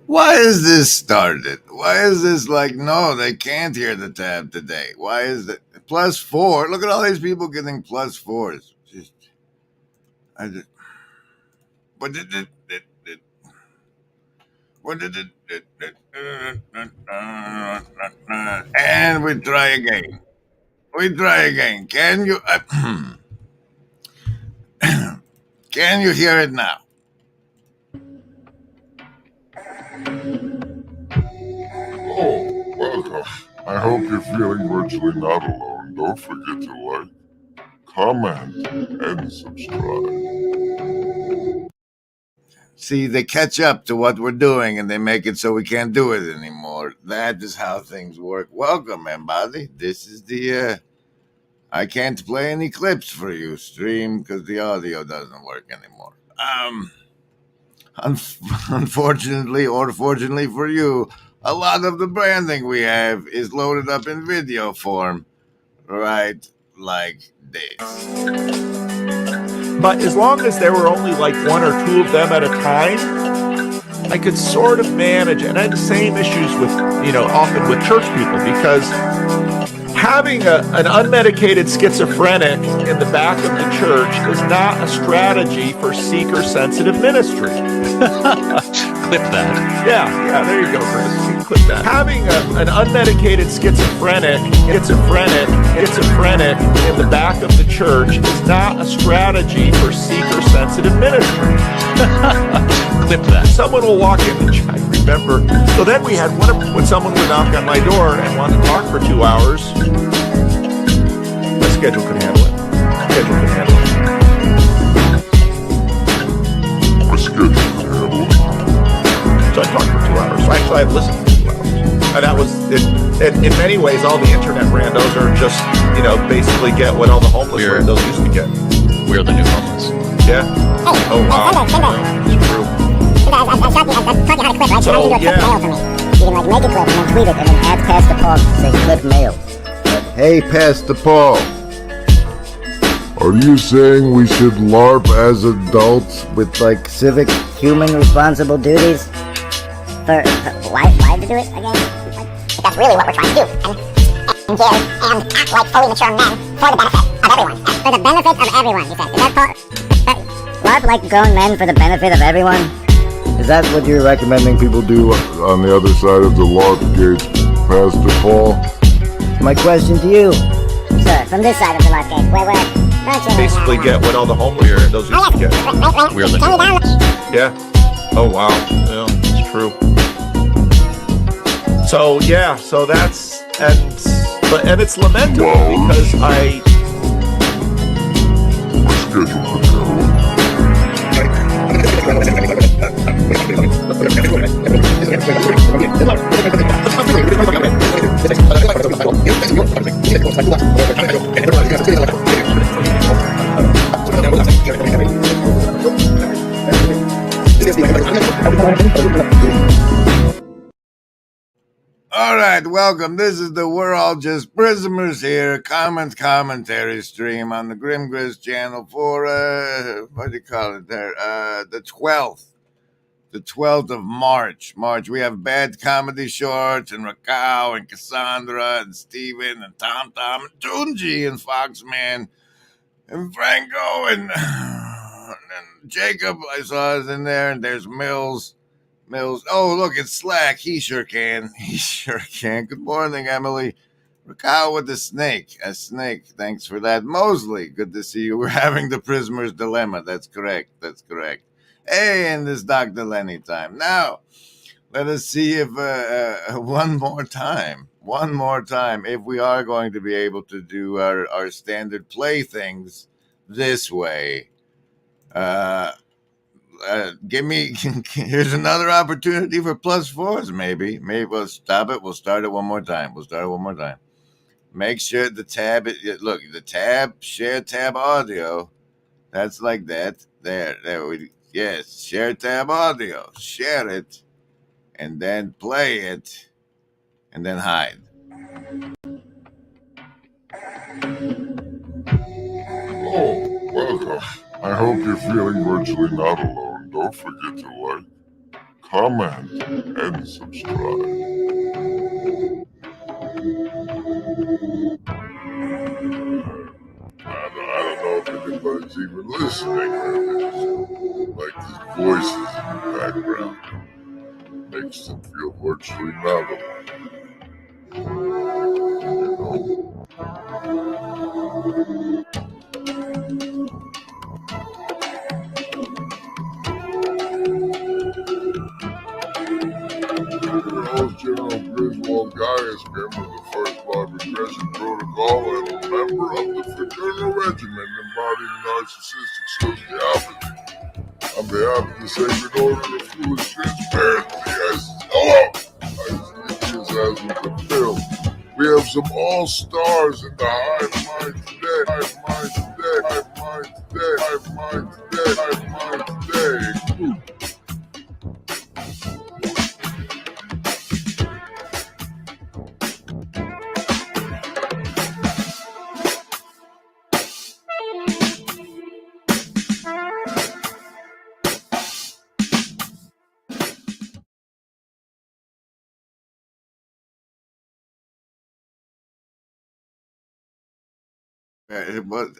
Why is this started? Why is this like, no, they can't hear the tab today? Why is it +4? Look at all these people getting +4s. And we try again. Can you, can you hear it now? Oh, welcome. I hope you're feeling virtually not alone. Don't forget to like, comment, and subscribe. See, they catch up to what we're doing and they make it so we can't do it anymore. That is how things work. Welcome, everybody. This is the, I can't play any clips for you stream because the audio doesn't work anymore. Unfortunately, or fortunately for you, a lot of the branding we have is loaded up in video form, right like this. But as long as there were only like one or two of them at a time, I could sort of manage it. And I had the same issues with, often with church people, because having an unmedicated schizophrenic in the back of the church is not a strategy for seeker-sensitive ministry. Clip that. Yeah, there you go, Chris. You can clip that. Having an unmedicated schizophrenic in the back of the church is not a strategy for seeker-sensitive ministry. Clip that. Someone will walk in, I remember. So then we had when someone would knock on my door and want to talk for 2 hours. My schedule could handle it. My schedule could handle it. So I talked for 2 hours. So actually I've listened for 2 hours. And that was, in many ways, all the internet randos are just, basically get what all the homeless randos used to get. We're the new homeless. Yeah? Oh, wow. It's true. I taught you how to clip, right? So, how do you do a clip mail for me? You can make a clip and then tweet it and then add Pastor Paul to say clip mail. Hey, Pastor Paul. Are you saying we should LARP as adults? With like civic, human, responsible duties. For why to do it again? Like, that's really what we're trying to do. And give and act like fully mature men for the benefit of everyone. For the benefit of everyone, he said. Is that LARP like grown men for the benefit of everyone? Is that what you're recommending people do on the other side of the LARP gate, Pastor Paul? My question to you. Sir, from this side of the LARP gate, where Basically get what all the homeless here, those used to get. We're the new homeless. Yeah. Oh wow. Yeah, it's true. So yeah, so that's and it's lamentable because I All right, welcome. This is the We're All Just Prisoners Here commentary stream on the Grim Grizz channel for, what do you call it there? The 12th. The 12th of March. We have Bad Comedy Shorts and Rascal and Cassandra and Steven and Tom and Tunji and Foxman and Franco and Jacob I saw is in there, and there's Mills. Oh, look, it's Slack. He sure can. Good morning, Emily. Rascal with the snake. A snake. Thanks for that. Mosley, good to see you. We're having the prisoner's dilemma. That's correct. Hey, and this Dr. Lenny time. Now, let us see if one more time, if we are going to be able to do our standard play things this way. Here's another opportunity for +4s, maybe we'll stop it. We'll start it one more time. Make sure the tab, look, the tab, share tab audio. That's like that. There yes, share tab audio. Share it, and then play it, and then hide. Oh, welcome. I hope you're feeling virtually not alone. Don't forget to like, comment, and subscribe. I don't know if anybody's even listening right now. Like these voices in the background. Makes them feel virtually not alone. Your host, General Griswold Gaius, member of the First Blood Regression Protocol and a member of the Fraternal Regiment embodying narcissistic sociopathy. On behalf of the Sacred Order of Foolish Transparency, I speak with the film. We have some all-stars in the hive mind today.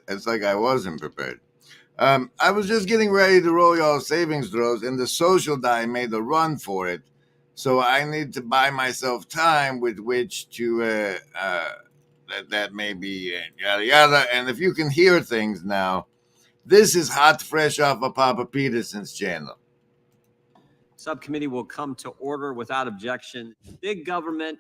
It's like I wasn't prepared. I was just getting ready to roll y'all savings throws, and the social die made a run for it. So I need to buy myself time with which to that may be yada yada. And if you can hear things now, this is hot fresh off of Papa Peterson's channel. Subcommittee will come to order without objection. Big government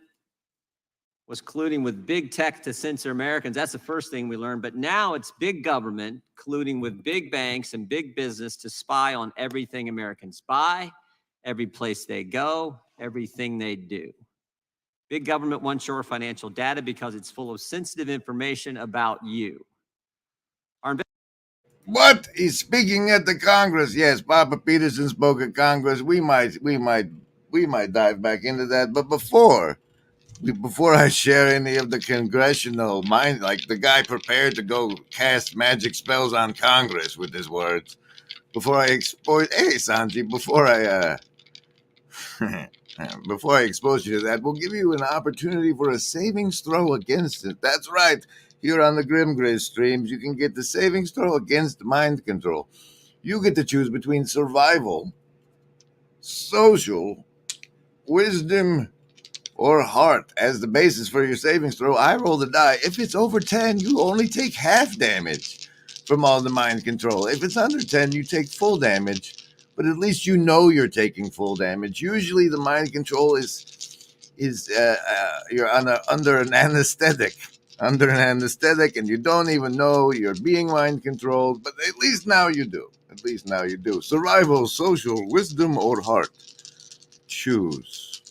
was colluding with big tech to censor Americans. That's the first thing we learned. But now it's big government colluding with big banks and big business to spy on everything Americans buy, every place they go, everything they do. Big government wants your financial data because it's full of sensitive information about you. What? He's speaking at the Congress. Yes, Papa Peterson spoke at Congress. We might dive back into that. But before before I share any of the congressional mind, like the guy prepared to go cast magic spells on Congress with his words, before I expose, hey Sanji, before I expose you to that, we'll give you an opportunity for a savings throw against it. That's right. Here on the Grim Grizz streams, you can get the savings throw against mind control. You get to choose between survival, social, wisdom, or heart as the basis for your savings throw. I roll the die. If it's over 10, you only take half damage from all the mind control. If it's under 10, you take full damage, but at least you know you're taking full damage. Usually the mind control is you're under an anesthetic. Under an anesthetic, and you don't even know you're being mind controlled, but at least now you do. At least now you do. Survival, social, wisdom, or heart. Choose.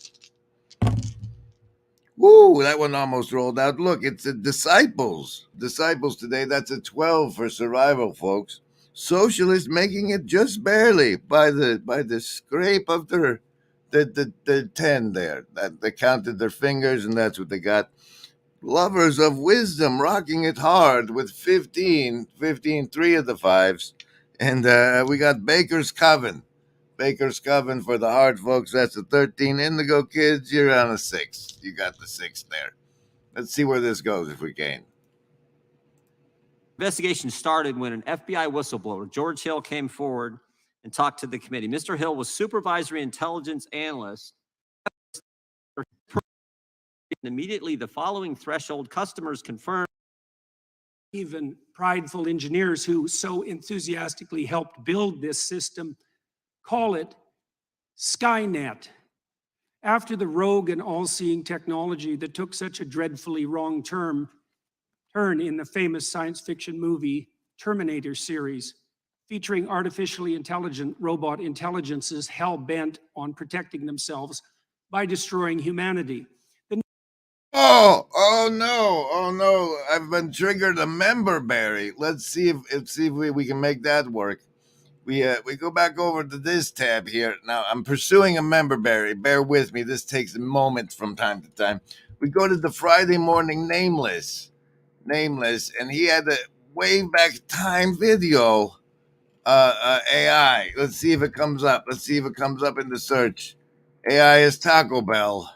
Woo, that one almost rolled out. Look, it's a disciples. Disciples today. That's a 12 for survival, folks. Socialists making it just barely by the scrape of the 10 there. That they counted their fingers and that's what they got. Lovers of wisdom rocking it hard with 15, 3 of the fives. And we got Baker's Coven. Baker's Coven for the hard folks. That's a 13. Indigo Kids, you're on a 6. You got the 6 there. Let's see where this goes if we can. Investigation started when an FBI whistleblower, George Hill, came forward and talked to the committee. Mr. Hill was supervisory intelligence analyst. Immediately, the following threshold customers confirmed. Even prideful engineers who so enthusiastically helped build this system call it Skynet. After the rogue and all-seeing technology that took such a dreadfully wrong turn in the famous science fiction movie Terminator series, featuring artificially intelligent robot intelligences hell-bent on protecting themselves by destroying humanity. Oh no! I've been triggered a member berry. Let's see if we can make that work. We go back over to this tab here. Now I'm pursuing a member berry. Bear with me. This takes a moment from time to time. We go to the Friday morning nameless, and he had a wave back time video. AI. Let's see if it comes up. Let's see if it comes up in the search. AI is Taco Bell.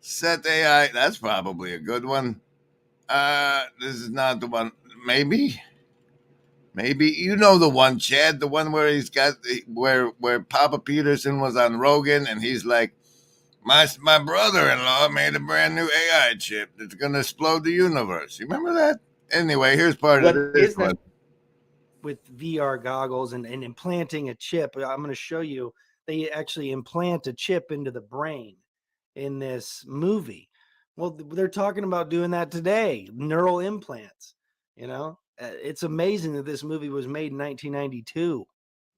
Set AI. That's probably a good one. This is not the one. Maybe you know the one, Chad. The one where he's got where Papa Peterson was on Rogan, and he's like, my brother-in-law made a brand new AI chip that's gonna explode the universe. You remember that? Anyway, here's part of this one. With VR goggles and implanting a chip. I'm going to show you. They actually implant a chip into the brain in this movie. Well, they're talking about doing that today. Neural implants. You know, it's amazing that this movie was made in 1992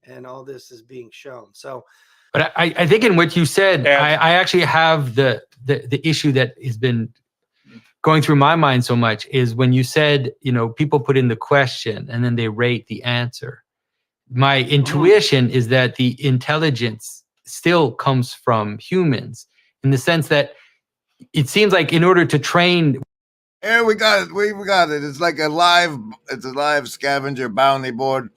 and all this is being shown. So, but I think in what you said, I actually have the issue that has been going through my mind so much is when you said, you know, people put in the question and then they rate the answer. My intuition is that the intelligence still comes from humans in the sense that it seems like in order to train. Here we got it. We got it. It's like a live scavenger bounty board.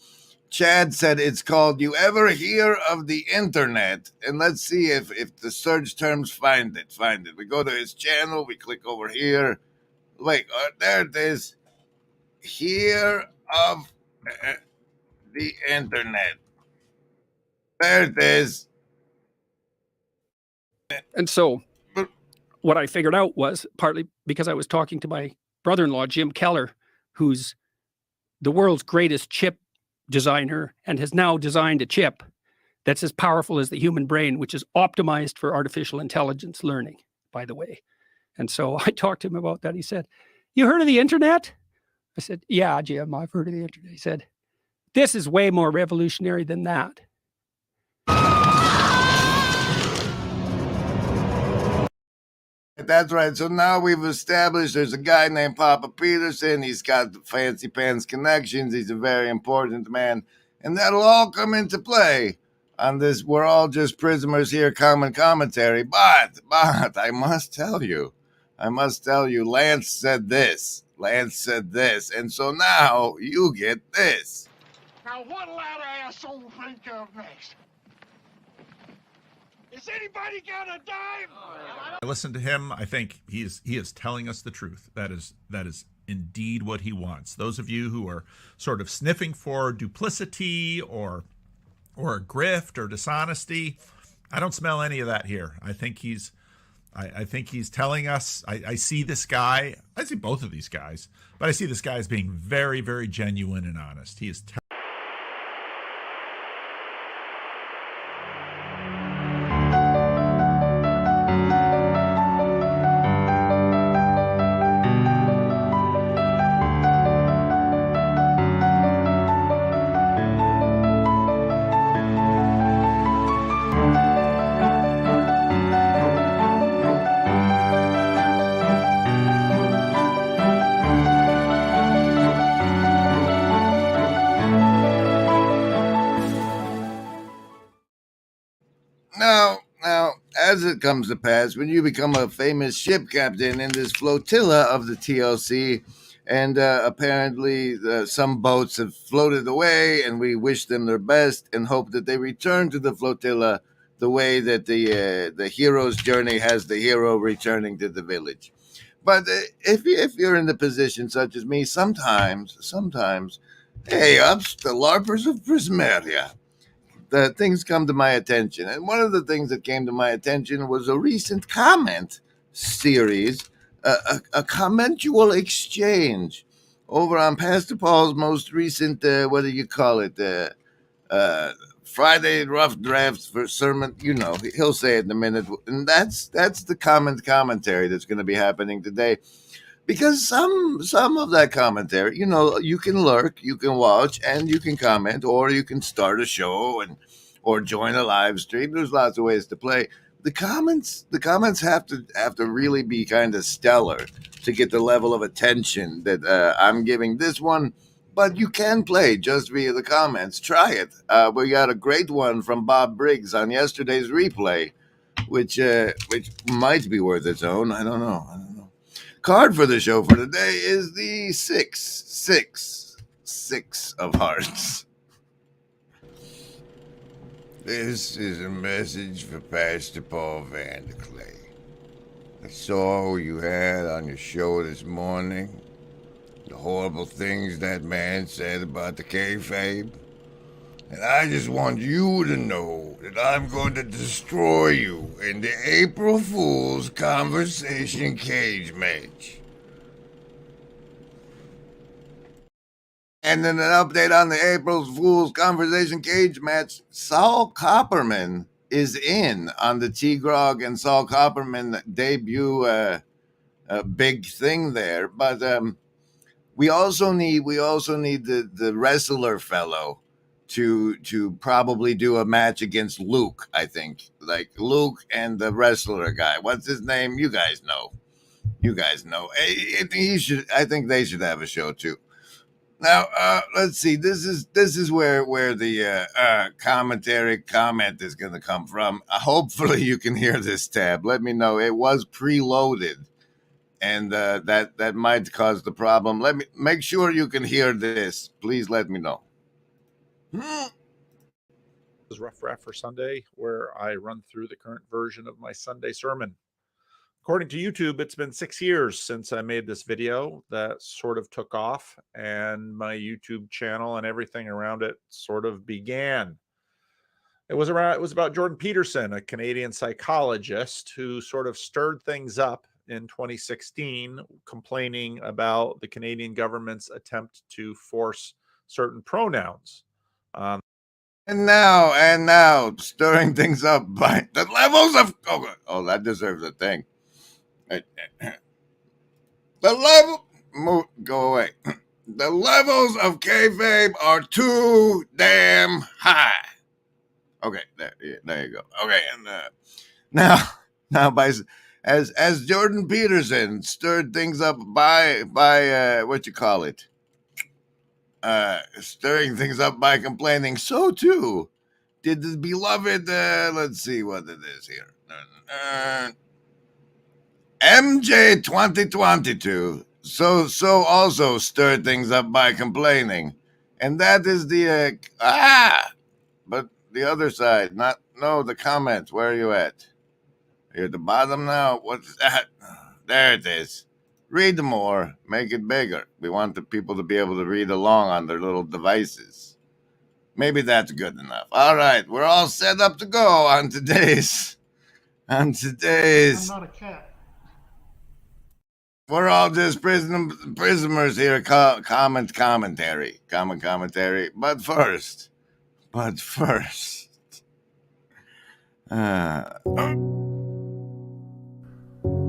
Chad said it's called You Ever Hear of the Internet? And let's see if the search terms find it. We go to his channel. We click over here. Wait, there it is. Hear of the Internet. There it is. And so what I figured out was partly because I was talking to my brother-in-law, Jim Keller, who's the world's greatest chip designer and has now designed a chip that's as powerful as the human brain, which is optimized for artificial intelligence learning, by the way. And so I talked to him about that. He said, "You heard of the internet?" I said, "Yeah, Jim, I've heard of the internet." He said, "This is way more revolutionary than that." That's right. So now we've established there's a guy named Papa Peterson. He's got the fancy pants connections. He's a very important man. And that'll all come into play on this. We're all just prisoners here, common commentary. But I must tell you, I must tell you, Lance said this. Lance said this. And so now you get this. Now what'll that asshole think of next? Is anybody got a dime? I listen to him. I think he is telling us the truth. That is indeed what he wants. Those of you who are sort of sniffing for duplicity or grift or dishonesty, I don't smell any of that here. I think he's telling us. I see this guy. I see both of these guys, but I see this guy as being very, very genuine and honest. He is. Now, as it comes to pass, when you become a famous ship captain in this flotilla of the TLC, and apparently some boats have floated away, and we wish them their best and hope that they return to the flotilla the way that the hero's journey has the hero returning to the village. But if you're in the position such as me, sometimes, hey, ups, the LARPers of Prismeria, the things come to my attention. And one of the things that came to my attention was a recent comment series, a commentual exchange over on Pastor Paul's most recent, what do you call it? Friday rough drafts for sermon. You know, he'll say it in a minute. And that's the commentary that's going to be happening today. Because some of that commentary, you know, you can lurk, you can watch, and you can comment, or you can start a show or join a live stream. There's lots of ways to play. The comments have to really be kind of stellar to get the level of attention that I'm giving this one. But you can play just via the comments. Try it. We got a great one from Bob Briggs on yesterday's replay, which might be worth its own. I don't know. Card for the show for today is the six of hearts. This is a message for Pastor Paul Vanderclay. I saw who you had on your show this morning, the horrible things that man said about the kayfabe, and I just want you to know that I'm going to destroy you in the April Fool's Conversation Cage match. And then an update on the April Fool's Conversation Cage match. Saul Copperman is in on the T-Grog and Saul Copperman debut big thing there. But we also need the wrestler fellow to probably do a match against Luke, I think. Like Luke and the wrestler guy. What's his name? You guys know. I think they should have a show too. Now, let's see. This is where the commentary comment is going to come from. Hopefully, you can hear this tab. Let me know. It was preloaded, and that might cause the problem. Let me make sure you can hear this. Please let me know. This is Rough Draft for Sunday, where I run through the current version of my Sunday sermon. According to YouTube, it's been 6 years since I made this video that sort of took off, and my YouTube channel and everything around it sort of began. It was about Jordan Peterson, a Canadian psychologist who sort of stirred things up in 2016, complaining about the Canadian government's attempt to force certain pronouns. And now, stirring things up by the levels of... Oh, that deserves a thing. The level... Go away. The levels of kayfabe are too damn high. Okay, there you go. Okay, and now by... As Jordan Peterson stirred things up by what you call it? Stirring things up by complaining, so too did the beloved, let's see what it is here. MJ 2022 so also stirred things up by complaining. And that is the but the other side, the comments. Where are you at? You're at the bottom now. What's that? There it is. Read more, make it bigger. We want the people to be able to read along on their little devices. Maybe that's good enough. All right, we're all set up to go on today's. I'm not a cat. We're all just prisoners here. Commentary. But first.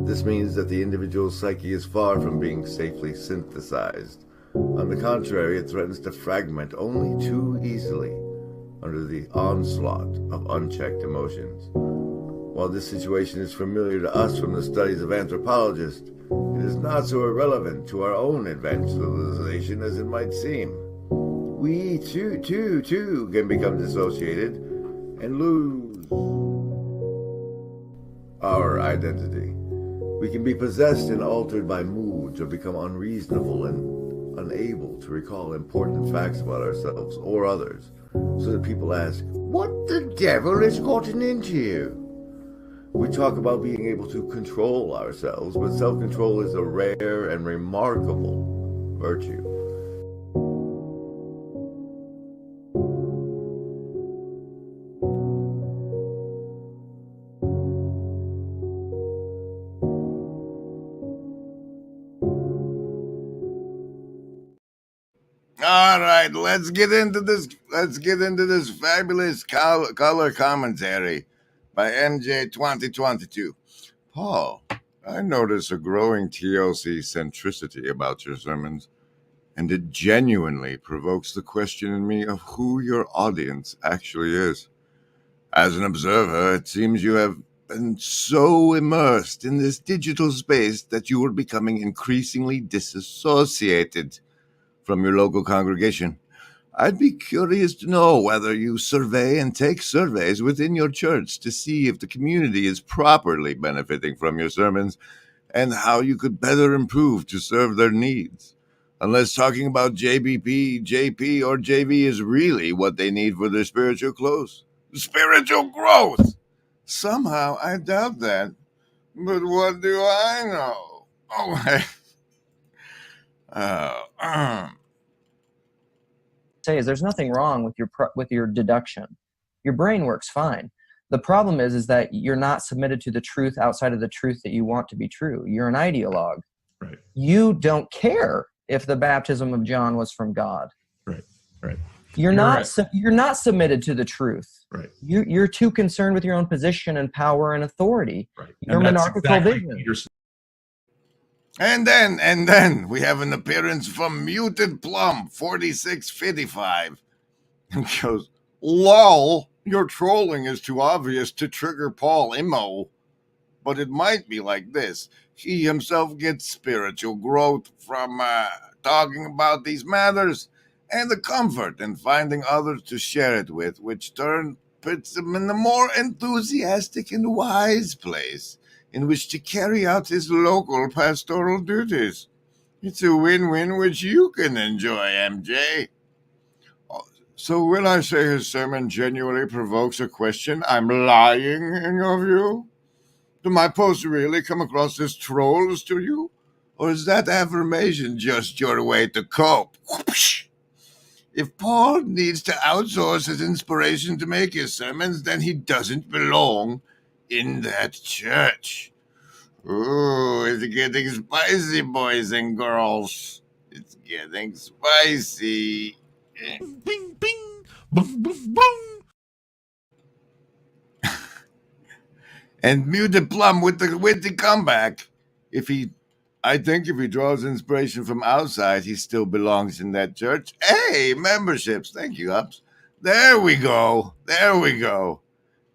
This means that the individual psyche is far from being safely synthesized. On the contrary, it threatens to fragment only too easily under the onslaught of unchecked emotions. While this situation is familiar to us from the studies of anthropologists, it is not so irrelevant to our own advanced civilization as it might seem. We too can become dissociated and lose our identity. We can be possessed and altered by moods or become unreasonable and unable to recall important facts about ourselves or others, so that people ask, "What the devil has gotten into you?" We talk about being able to control ourselves, but self-control is a rare and remarkable virtue. All right, let's get into this. Fabulous color commentary by MJ 2022. Paul, I notice a growing TLC centricity about your sermons, and it genuinely provokes the question in me of who your audience actually is. As an observer, it seems you have been so immersed in this digital space that you are becoming increasingly disassociated from your local congregation. I'd be curious to know whether you survey and take surveys within your church to see if the community is properly benefiting from your sermons and how you could better improve to serve their needs. Unless talking about JBP, JP, or JV is really what they need for their spiritual growth. Somehow I doubt that. But what do I know? Say is there's nothing wrong with your deduction. Your brain works fine. The problem is that you're not submitted to the truth outside of the truth that you want to be true. You're an ideologue. Right. You don't care if the baptism of John was from God. Right. You're not submitted to the truth. Right. You're too concerned with your own position and power and authority. Right. Your monarchical vision. And then we have an appearance from Muted Plum 4655. And goes, "Lol, your trolling is too obvious to trigger Paul Imo. But it might be like this. He himself gets spiritual growth from talking about these matters and the comfort in finding others to share it with, which turn puts him in a more enthusiastic and wise place in which to carry out his local pastoral duties. It's a win-win which you can enjoy, MJ." So when I say his sermon genuinely provokes a question, I'm lying in your view? Do my posts really come across as trolls to you? Or is that affirmation just your way to cope? Whoosh! If Paul needs to outsource his inspiration to make his sermons, then he doesn't belong in that church. Ooh, it's getting spicy, boys and girls. It's getting spicy. Bing, bing, boom, boom, boom. And Muted Plum with the comeback. I think if he draws inspiration from outside, he still belongs in that church. Hey, memberships. Thank you, Ups. There we go.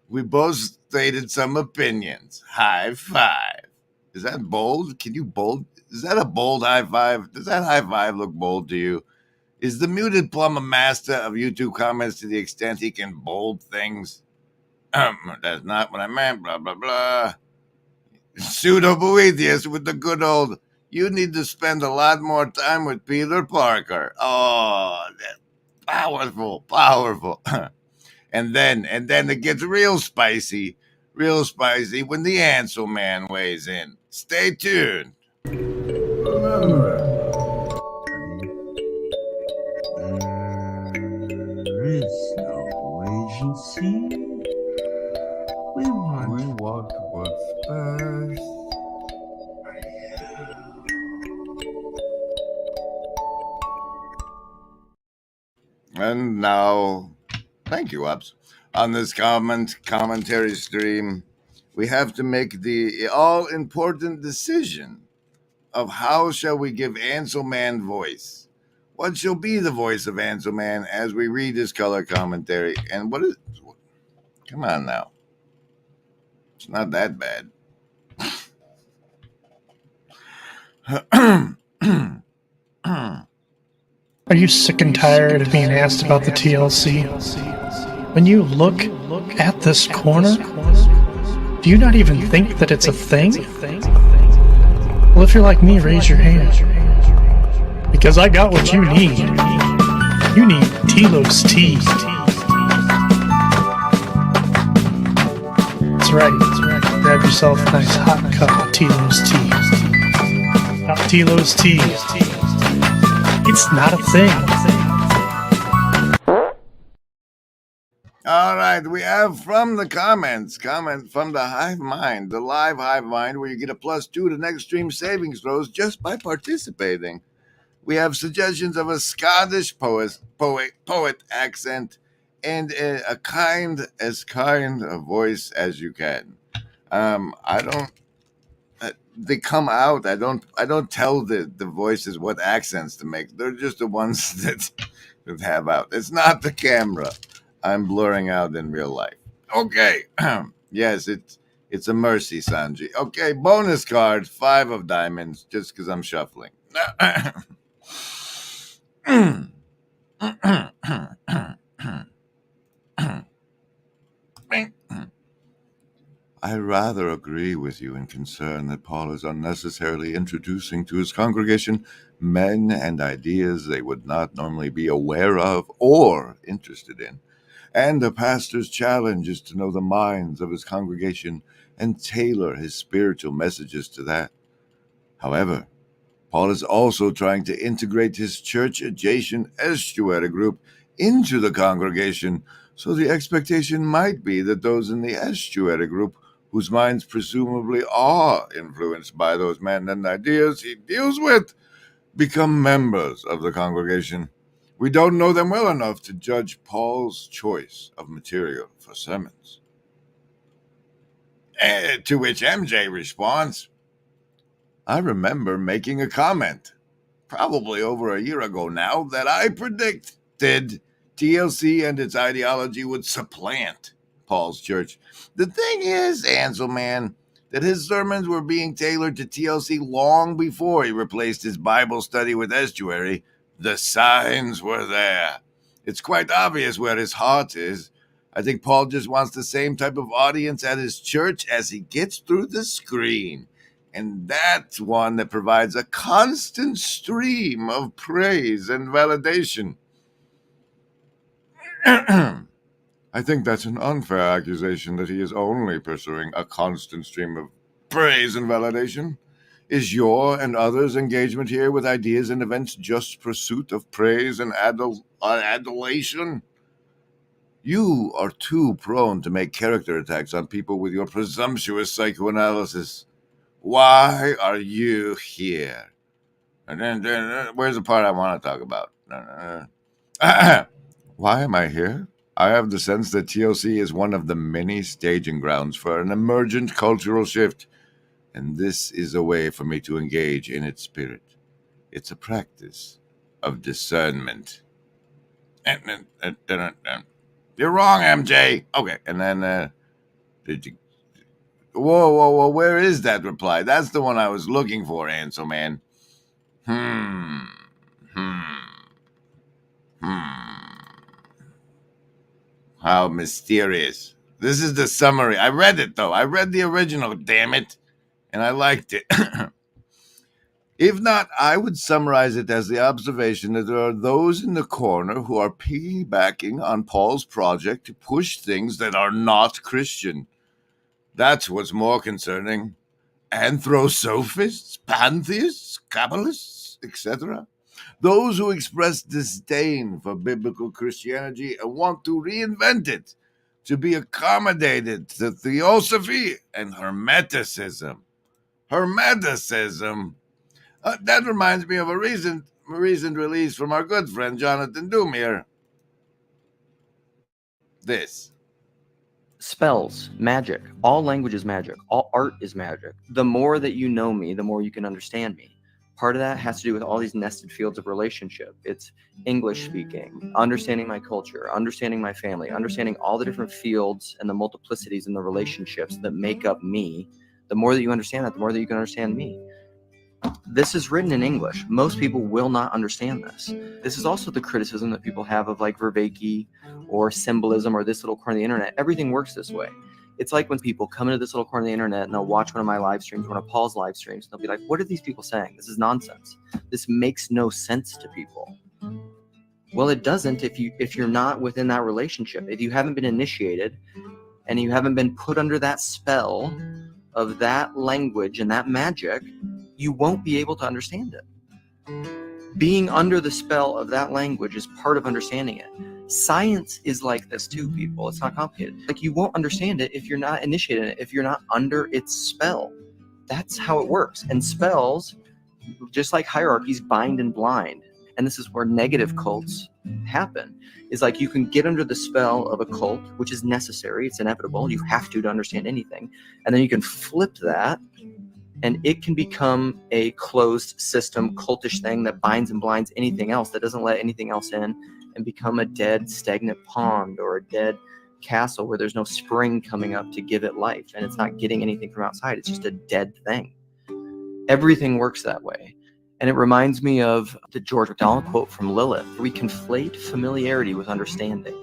We both stated some opinions. High five. Is that bold? Can you bold? Is that a bold high five? Does that high five look bold to you? Is the Muted Plum a master of YouTube comments to the extent he can bold things? That's not what I meant, blah, blah, blah. Pseudo-Boethius with the good old, you need to spend a lot more time with Peter Parker. Oh, that's powerful, powerful. and then it gets real spicy when the Ansel Man weighs in. Stay tuned. Remember, there is no agency. We want what's best. And now, thank you, Ups. On this commentary stream, we have to make the all-important decision of how shall we give Ansel Man voice. What shall be the voice of Ansel Man as we read his color commentary? And what is... Come on now. It's not that bad. Are you sick and tired of being asked about the TLC? When you look at this corner, do you not even think that it's a thing? Well, if you're like me, raise your hand. Because I got what you need. You need Telos tea. That's right. Grab yourself a nice hot cup of Telos tea. Not Telos tea. It's not a thing. All right, we have from the comment from the Hive Mind, the live Hive Mind, where you get a +2 to next stream savings throws just by participating. We have suggestions of a Scottish poet accent and a kind of voice as you can. They come out. I don't tell the voices what accents to make. They're just the ones that have out. It's not the camera. I'm blurring out in real life. Okay. Yes, it's a mercy, Sanji. Okay, bonus card, 5 of diamonds, just because I'm shuffling. I rather agree with you in concern that Paul is unnecessarily introducing to his congregation men and ideas they would not normally be aware of or interested in. And the pastor's challenge is to know the minds of his congregation and tailor his spiritual messages to that. However, Paul is also trying to integrate his church-adjacent estuary group into the congregation, so the expectation might be that those in the estuary group, whose minds presumably are influenced by those men and ideas he deals with, become members of the congregation. We don't know them well enough to judge Paul's choice of material for sermons. To which MJ responds, I remember making a comment, probably over a year ago now, that I predicted TLC and its ideology would supplant Paul's church. The thing is, Ansel Man, that his sermons were being tailored to TLC long before he replaced his Bible study with estuary. The signs were there. It's quite obvious where his heart is. I think Paul just wants the same type of audience at his church as he gets through the screen. And that's one that provides a constant stream of praise and validation. I think that's an unfair accusation that he is only pursuing a constant stream of praise and validation. Is your and others' engagement here with ideas and events just pursuit of praise and adulation? You are too prone to make character attacks on people with your presumptuous psychoanalysis. Why are you here? And then where's the part I want to talk about? Why am I here? I have the sense that TLC is one of the many staging grounds for an emergent cultural shift, and this is a way for me to engage in its spirit. It's a practice of discernment. You're wrong, MJ. Okay, and then did you? Whoa! Where is that reply? That's the one I was looking for, Ansel Man. How mysterious. This is the summary. I read it, though. I read the original, damn it. and I liked it. If not, I would summarize it as the observation that there are those in the corner who are piggybacking on Paul's project to push things that are not Christian. That's what's more concerning. Anthroposophists, pantheists, Kabbalists, etc. Those who express disdain for biblical Christianity and want to reinvent it to be accommodated to theosophy and Hermeticism. Hermeticism? That reminds me of a recent release from our good friend Jonathan Doomier. This. Spells, magic. All language is magic. All art is magic. The more that you know me, the more you can understand me. Part of that has to do with all these nested fields of relationship. It's English speaking, understanding my culture, understanding my family, understanding all the different fields and the multiplicities and the relationships that make up me. The more that you understand that, the more that you can understand me. This is written in English. Most people will not understand this. This is also the criticism that people have of like Vervaeke or symbolism or this little corner of the internet. Everything works this way. It's like when people come into this little corner of the internet and they'll watch one of my live streams, one of Paul's live streams, and they'll be like, what are these people saying? This is nonsense. This makes no sense to people. Well, it doesn't if you're not within that relationship. If you haven't been initiated and you haven't been put under that spell of that language and that magic, you won't be able to understand it. Being under the spell of that language is part of understanding it. Science is like this too, people. It's not complicated. Like, you won't understand it if you're not initiated in it, if you're not under its spell. That's how it works. And spells, just like hierarchies, bind and blind. And this is where negative cults happen. Is like you can get under the spell of a cult, which is necessary. It's inevitable. You have to understand anything. And then you can flip that, and it can become a closed system, cultish thing that binds and blinds anything else, that doesn't let anything else in, and become a dead, stagnant pond or a dead castle where there's no spring coming up to give it life, and it's not getting anything from outside. It's just a dead thing. Everything works that way. And it reminds me of the George MacDonald quote from Lilith. We conflate familiarity with understanding.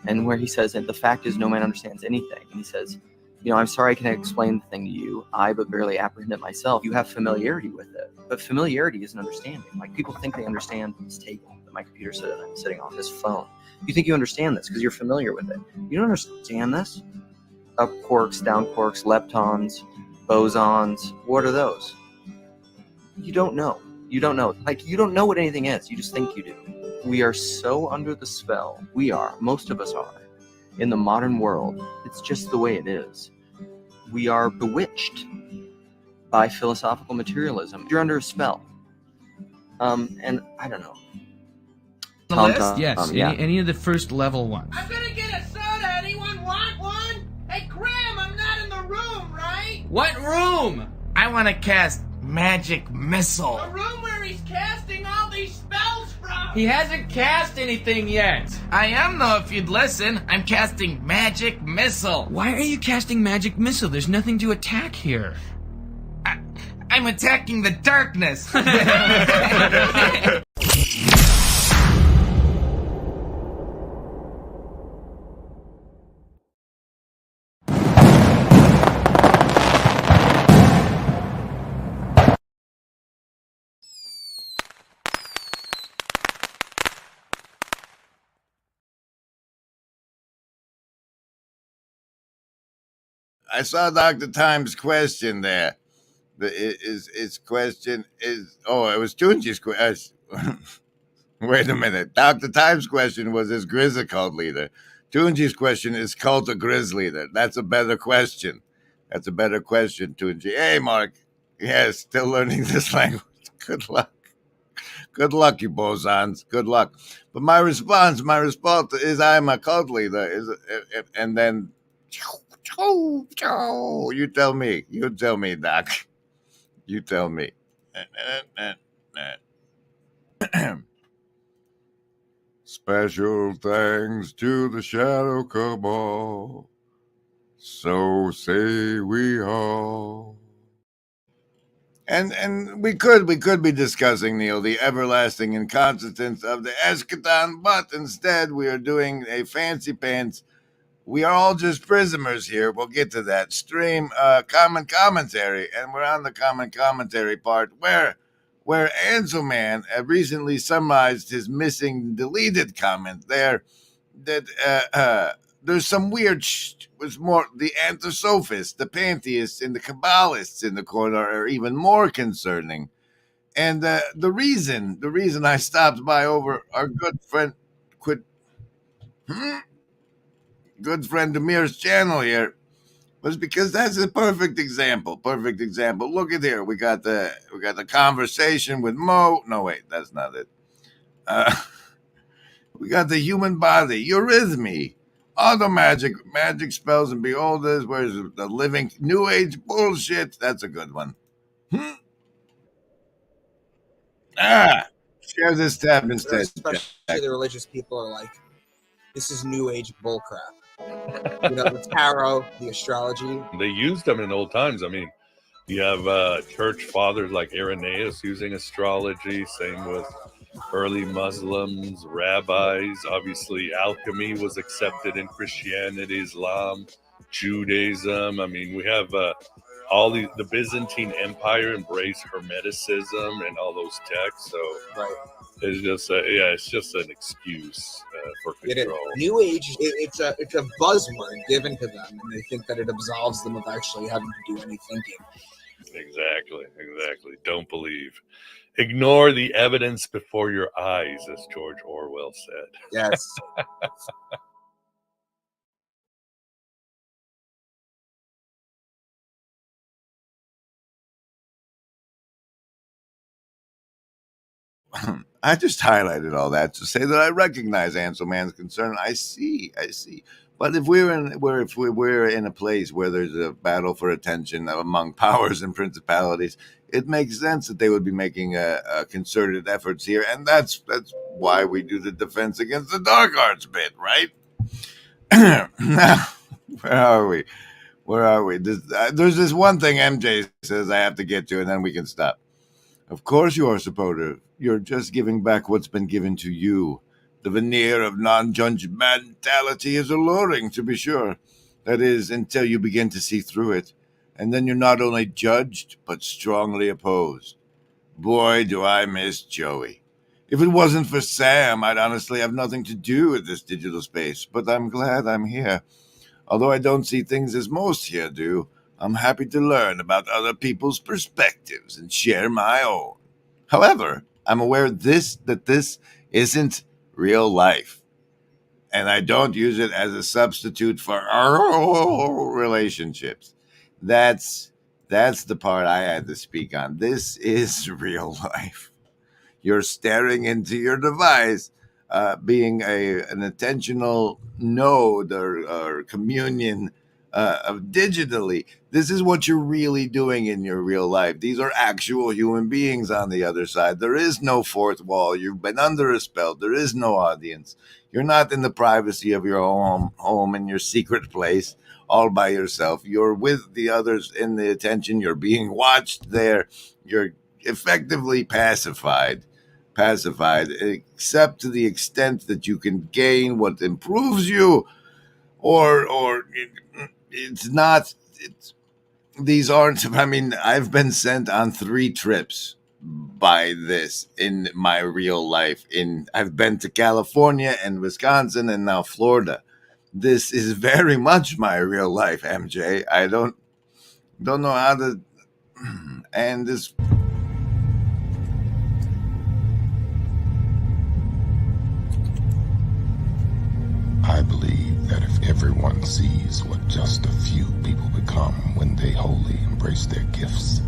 And where he says, and the fact is no man understands anything. And he says, you know, I'm sorry I can explain the thing to you. I but barely apprehend it myself. You have familiarity with it. But familiarity is an understanding. Like, people think they understand this table that my computer's sitting on, this phone. You think you understand this because you're familiar with it. You don't understand this. Up quarks, down quarks, leptons, bosons. What are those? You don't know. You don't know. Like, you don't know what anything is. You just think you do. We are so under the spell. We are. Most of us are. In the modern world, it's just the way it is. We are bewitched by philosophical materialism. You're under a spell. And I don't know. The list? Yes, yeah. any of the first level ones. I'm gonna get a soda. Anyone want one? Hey, Graham, I'm not in the room, right? What room? I want to cast Magic Missile. The room where he's casting all these spells from. He hasn't cast anything yet. I am, though, if you'd listen. I'm casting Magic Missile. Why are you casting Magic Missile? There's nothing to attack here. I'm attacking the darkness. I saw Dr. Time's question there. His question is, it was Tunji's question. Wait a minute. Dr. Time's question was, is Grizz a cult leader? Tunji's question is, cult a Grizz leader? That's a better question. That's a better question, Tunji. Hey, Mark. Yes, still learning this language. Good luck. Good luck, you bosons. Good luck. But my response is, I'm a cult leader. And then... You tell me. You tell me, Doc. You tell me. Special thanks to the Shadow Cabal. So say we all. And we could be discussing, Neil, the everlasting inconstance of the eschaton, but instead we are doing a fancy pants We are all just prisoners here. We'll get to that. Stream common commentary, and we're on the common commentary part where Anselman recently summarized his missing deleted comment there that there's some weird was more the anthroposophists, the pantheists, and the Kabbalists in the corner are even more concerning. And the reason I stopped by over our good friend Demir's channel here was because that's a perfect example. Perfect example. Look at here. We got the conversation with Mo. No, wait, that's not it. We got the human body, eurythmy, all the magic spells and beholders. Where's the living new age bullshit? That's a good one. Share this tab instead. Especially the religious people are like, this is new age bullcrap. You know, the tarot, the astrology. They used them in old times. I mean, you have church fathers like Irenaeus using astrology. Same with early Muslims, rabbis. Obviously, alchemy was accepted in Christianity, Islam, Judaism. I mean, we have all the Byzantine Empire embraced Hermeticism and all those texts. So it's just it's just an excuse for control. New Age, it's a buzzword given to them, and they think that it absolves them of actually having to do any thinking. Exactly. Don't believe. Ignore the evidence before your eyes, as George Orwell said. Yes. I just highlighted all that to say that I recognize Anselman's concern. I see. But if we're in a place where there's a battle for attention among powers and principalities, it makes sense that they would be making a concerted efforts here, and that's why we do the Defense Against the Dark Arts bit, right? Now, where are we? There's this one thing MJ says I have to get to, and then we can stop. Of course you are supportive. You're just giving back what's been given to you. The veneer of non-judgmentality is alluring, to be sure. That is, until you begin to see through it. And then you're not only judged, but strongly opposed. Boy, do I miss Joey. If it wasn't for Sam, I'd honestly have nothing to do with this digital space. But I'm glad I'm here. Although I don't see things as most here do, I'm happy to learn about other people's perspectives and share my own. However, I'm aware that this isn't real life, and I don't use it as a substitute for our relationships. That's the part I had to speak on. This is real life. You're staring into your device, being an attentional node or communion digitally. This is what you're really doing in your real life. These are actual human beings on the other side. There is no fourth wall. You've been under a spell. There is no audience. You're not in the privacy of your home in your secret place all by yourself. You're with the others in the attention. You're being watched there. You're effectively pacified, except to the extent that you can gain what improves you, or it's not. These aren't. I mean, I've been sent on 3 trips by this in my real life. I've been to California and Wisconsin and now Florida. This is very much my real life, MJ. I don't know how to end this. I believe that if everyone sees what just a few people become when they wholly embrace their gifts,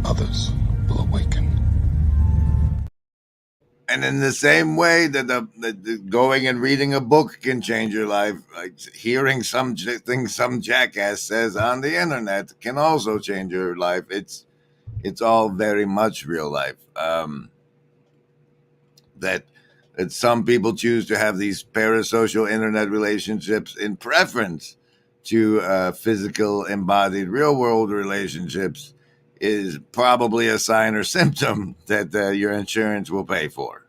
others will awaken. And in the same way that the going and reading a book can change your life, like hearing something some jackass says on the internet can also change your life. It's all very much real life. That some people choose to have these parasocial internet relationships in preference to physical, embodied, real-world relationships is probably a sign or symptom that your insurance will pay for.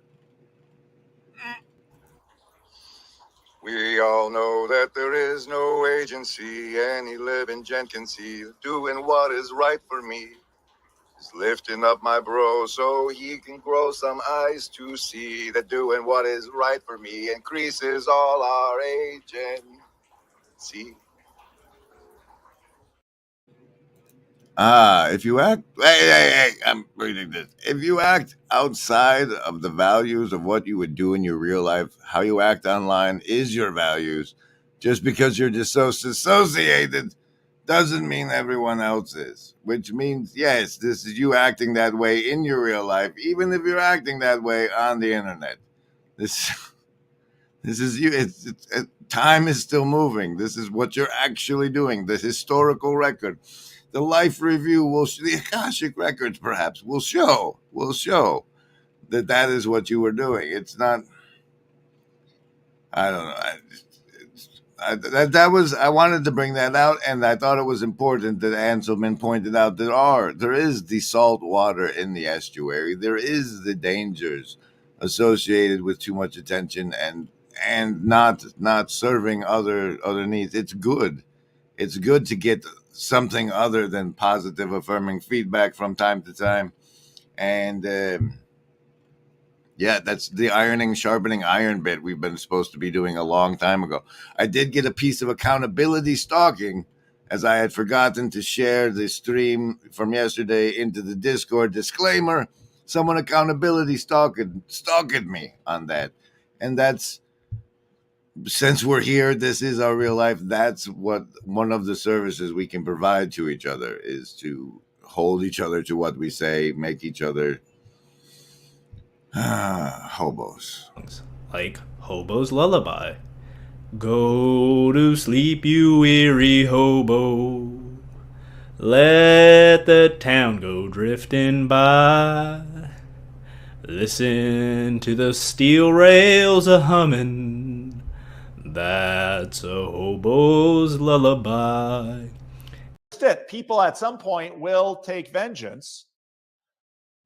We all know that there is no agency any living gent can see doing what is right for me. Is lifting up my bro so he can grow some eyes to see that doing what is right for me increases all our agency. If you act, hey, I'm reading this. If you act outside of the values of what you would do in your real life, how you act online is your values. Just because you're disassociated doesn't mean everyone else is. Which means, yes, this is you acting that way in your real life, even if you're acting that way on the internet. This is you. Time is still moving. This is what you're actually doing. The historical record. The life review the Akashic records perhaps will show that is what you were doing. It's not, I don't know. I wanted to bring that out, and I thought it was important that Anselman pointed out there is the salt water in the estuary. There is the dangers associated with too much attention and not serving other needs. It's good to get something other than positive affirming feedback from time to time. And that's the sharpening iron bit we've been supposed to be doing a long time ago. I did get a piece of accountability stalking, as I had forgotten to share the stream from yesterday into the Discord. Disclaimer, someone accountability stalked me on that. And that's, since we're here, this is our real life. That's what one of the services we can provide to each other is to hold each other to what we say, make each other hobos. Like Hobo's Lullaby. Go to sleep, you weary hobo. Let the town go drifting by. Listen to the steel rails a-hummin'. That's a hobo's lullaby. That people at some point will take vengeance.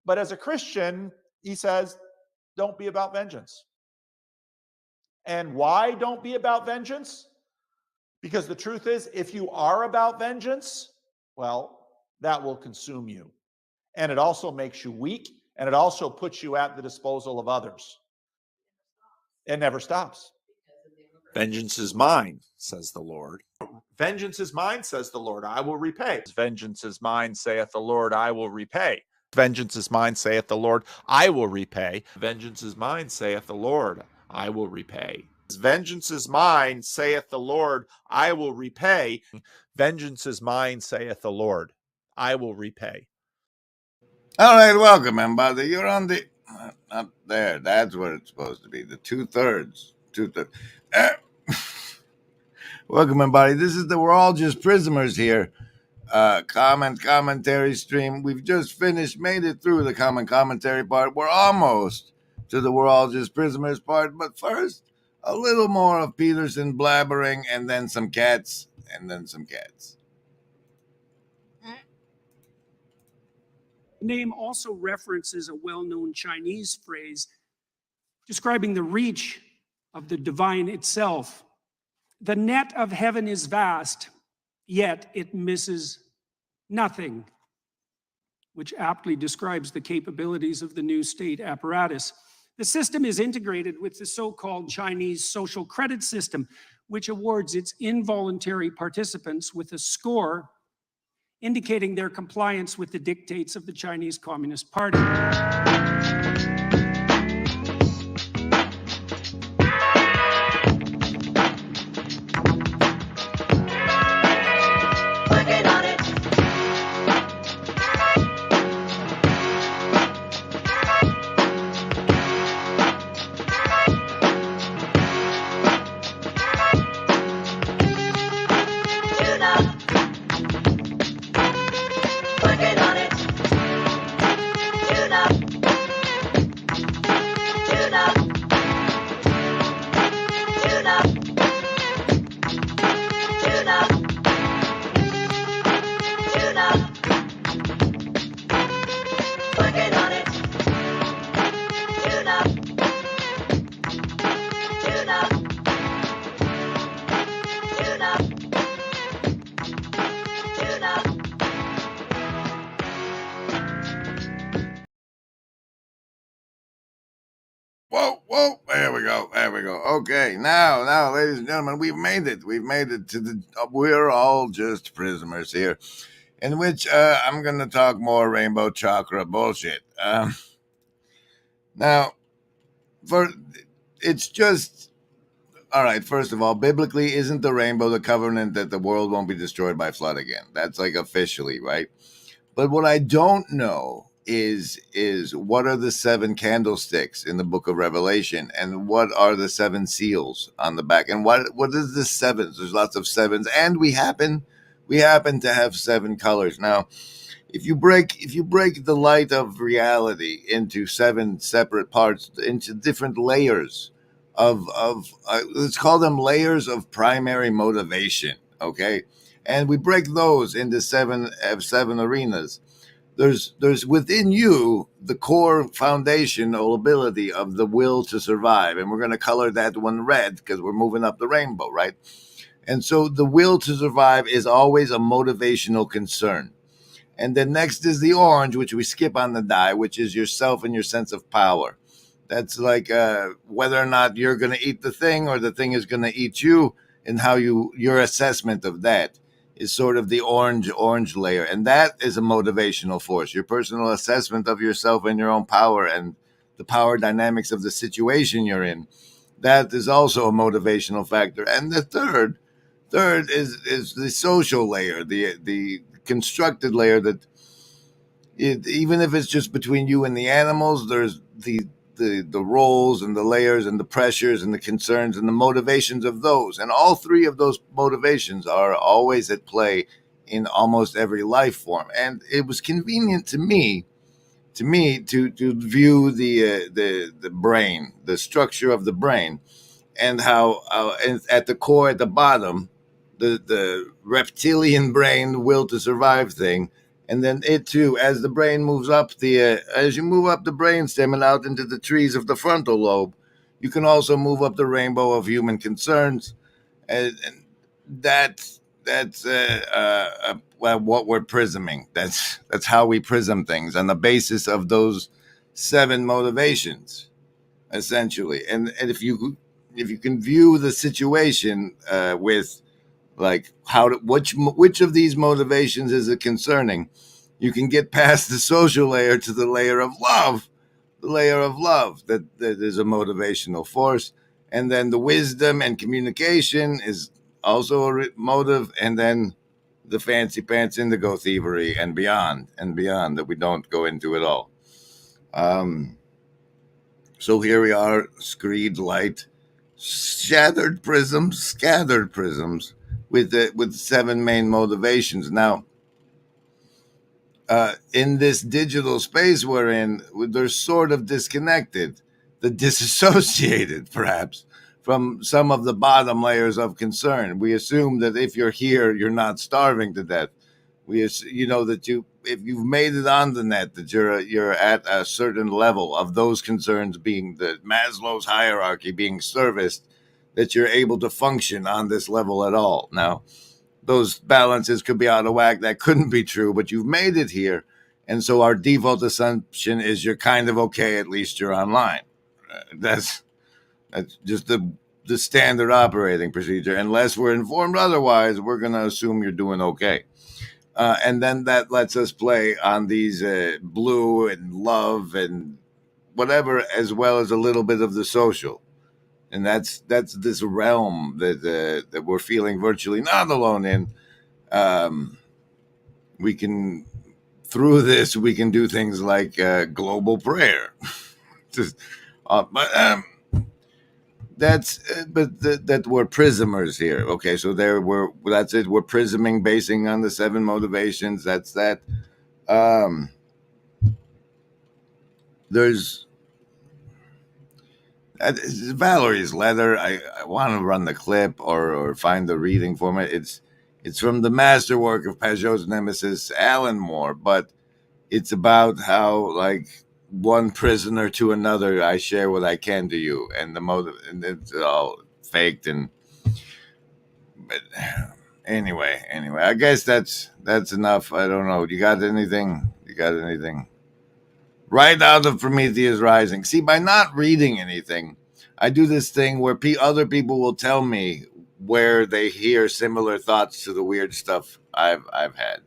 But as a Christian, he says, don't be about vengeance. And why don't be about vengeance? Because the truth is, if you are about vengeance, well, that will consume you. And it also makes you weak, and it also puts you at the disposal of others. It never stops. Vengeance is mine, says the Lord. Vengeance is mine, says the Lord, I will repay. Vengeance is mine, saith the Lord, I will repay. Vengeance is mine, saith the Lord, I will repay. Vengeance is mine, saith the Lord, I will repay. Vengeance is mine, saith the Lord, I will repay. Vengeance is mine, saith the Lord, I will repay. All right, welcome, everybody. You're on the up there. That's what it's supposed to be. The 2/3. Welcome, everybody. This is We're All Just Prisoners here. Commentary stream. We've just made it through the commentary part. We're almost to the We're All Just Prisoners part. But first, a little more of Peterson blabbering, and then some cats, The name also references a well-known Chinese phrase describing the reach of the divine itself. The net of heaven is vast, yet it misses nothing, which aptly describes the capabilities of the new state apparatus. The system is integrated with the so-called Chinese social credit system, which awards its involuntary participants with a score indicating their compliance with the dictates of the Chinese Communist Party. There we go. Okay, now, ladies and gentlemen, we've made it. We've made it to the. We're all just prisoners here, in which I'm going to talk more rainbow chakra bullshit. Now, it's just all right. First of all, biblically, isn't the rainbow the covenant that the world won't be destroyed by flood again? That's like officially, right? But what I don't know is what are the 7 candlesticks in the book of Revelation, and what are the 7 seals on the back, and what is the 7s? There's lots of 7s, and we happen to have 7 colors. Now, if you break the light of reality into 7 separate parts, into different layers of let's call them layers of primary motivation, okay? And we break those into 7 arenas. There's within you the core foundational ability of the will to survive, and we're going to color that one red because we're moving up the rainbow, right? And so the will to survive is always a motivational concern. And then next is the orange, which we skip on the die, which is yourself and your sense of power. That's like whether or not you're going to eat the thing or the thing is going to eat you, and how your assessment of that is sort of the orange layer. And that is a motivational force. Your personal assessment of yourself and your own power and the power dynamics of the situation you're in. That is also a motivational factor. And the third is the social layer, the constructed layer that even if it's just between you and the animals, there's the roles and the layers and the pressures and the concerns and the motivations of those. And all 3 of those motivations are always at play in almost every life form. And it was convenient to me to view the brain, the structure of the brain, and how at the core, at the bottom, the reptilian brain will to survive thing. And then it too, as the brain moves up as you move up the brainstem and out into the trees of the frontal lobe, you can also move up the rainbow of human concerns, and that's what we're prisming. That's how we prism things on the basis of those 7 motivations, essentially. And if you can view the situation with like which of these motivations is it concerning, you can get past the social layer to the layer of love, that is a motivational force. And then the wisdom and communication is also a motive, and then the fancy pants indigo thievery and beyond that we don't go into at all. So here we are, screed light, scattered prisms with 7 main motivations. Now, in this digital space we're in, they're sort of disconnected, disassociated, perhaps, from some of the bottom layers of concern. We assume that if you're here, you're not starving to death. That if you've made it on the net, that you're at a certain level of those concerns, being the Maslow's hierarchy being serviced, that you're able to function on this level at all. Now, those balances could be out of whack. That couldn't be true, but you've made it here. And so our default assumption is you're kind of okay, at least you're online. That's just the standard operating procedure. Unless we're informed otherwise, we're going to assume you're doing okay. And then that lets us play on these blue and love and whatever, as well as a little bit of the social. And that's this realm that we're feeling virtually not alone in. We can, through this, we can do things like global prayer. That we're prismers here. Okay, so that's it. We're prisming, basing on the 7 motivations. That's that. There's Valerie's letter. I want to run the clip or find the reading for me. It's from the masterwork of Pajot's nemesis, Alan Moore, but it's about how, like, one prisoner to another, I share what I can to you, and the motive, and it's all faked. But anyway, I guess that's enough. I don't know. You got anything? Right out of Prometheus Rising. See, by not reading anything, I do this thing where other people will tell me where they hear similar thoughts to the weird stuff I've had.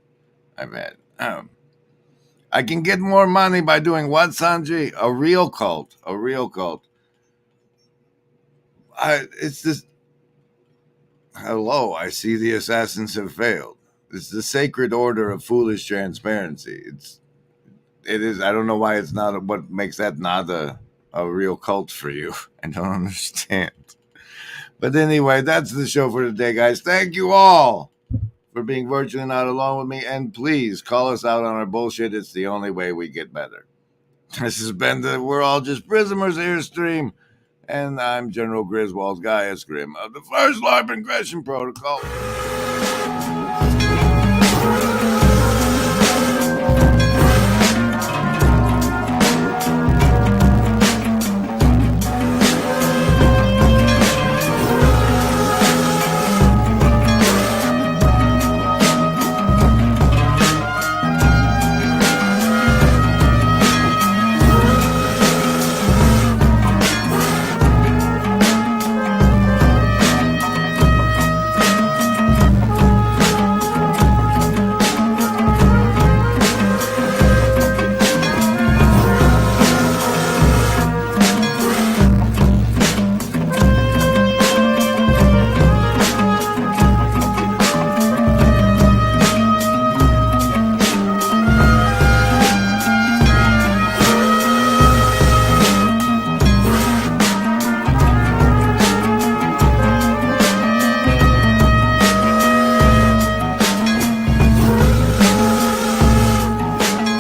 I can get more money by doing what, Sanji? A real cult. It's this. Hello, I see the assassins have failed. It's the sacred order of foolish transparency. It is. I don't know why it's not. What makes that not a real cult for you? I don't understand. But anyway, that's the show for today, guys. Thank you all for being virtually not alone with me. And please call us out on our bullshit. It's the only way we get better. This has been the We're All Just Prisoners here stream. And I'm General Griswold Gaius Grim of the First LARP Ingression Protocol.